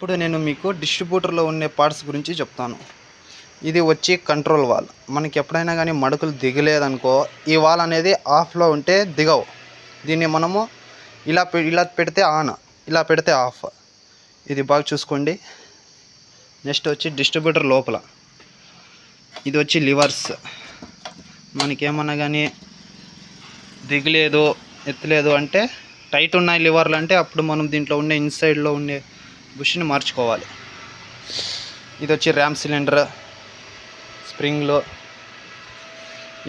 ఇప్పుడు నేను మీకు డిస్ట్రిబ్యూటర్లో ఉండే పార్ట్స్ గురించి చెప్తాను. ఇది వచ్చి కంట్రోల్ వాల్. మనకి ఎప్పుడైనా కానీ మడుకులు దిగలేదనుకో, ఈ వాల్ అనేది ఆఫ్లో ఉంటే దిగవు. దీన్ని మనము ఇలా పెడితే ఆన్, ఇలా పెడితే ఆఫ్. ఇది బాగా చూసుకోండి. నెక్స్ట్ వచ్చి డిస్ట్రిబ్యూటర్ లోపల ఇది వచ్చి లివర్స్. మనకేమన్నా కానీ దిగలేదు, ఎత్తలేదు అంటే, టైట్ ఉన్నాయి లివర్లు అంటే అప్పుడు మనం దీంట్లో ఉండే ఇన్సైడ్లో ఉండే బుష్ని మార్చుకోవాలి. ఇది వచ్చి ర్యామ్ సిలిండర్ స్ప్రింగ్లో.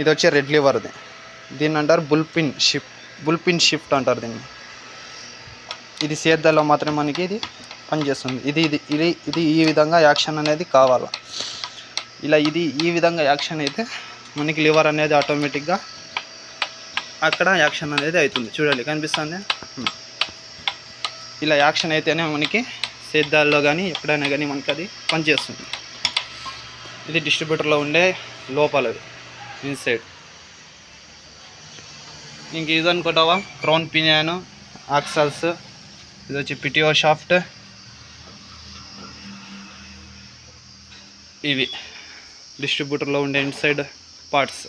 ఇది వచ్చి రెడ్ లివర్ది. దీన్ని అంటారు బుల్పిన్ షిఫ్ట్ అంటారు దీన్ని. ఇది సేద్యాల్లో మాత్రమే మనకి ఇది పనిచేస్తుంది. ఇది ఈ విధంగా యాక్షన్ అనేది కావాలి. ఇది ఈ విధంగా యాక్షన్ అయితే మనకి లివర్ అనేది ఆటోమేటిక్గా అక్కడ యాక్షన్ అనేది అవుతుంది. చూడండి, కనిపిస్తుంది. ఇలా యాక్షన్ అయితేనే మనకి సేద్యాల్లో కానీ ఎక్కడైనా కానీ మనకి అది పనిచేస్తుంది. ఇది డిస్ట్రిబ్యూటర్లో ఉండే లోపలది ఇన్సైడ్. ఇంక ఇది అనుకుంటావా, క్రౌన్ పినియన్, ఆక్సల్స్. ఇది వచ్చి పిటిఓ షాఫ్ట్. ఇవి డిస్ట్రిబ్యూటర్లో ఉండే ఇన్సైడ్ పార్ట్స్.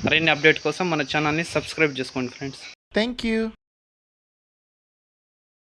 మరిన్ని అప్డేట్ కోసం మన ఛానల్ని సబ్స్క్రైబ్ చేసుకోండి ఫ్రెండ్స్. Thank you.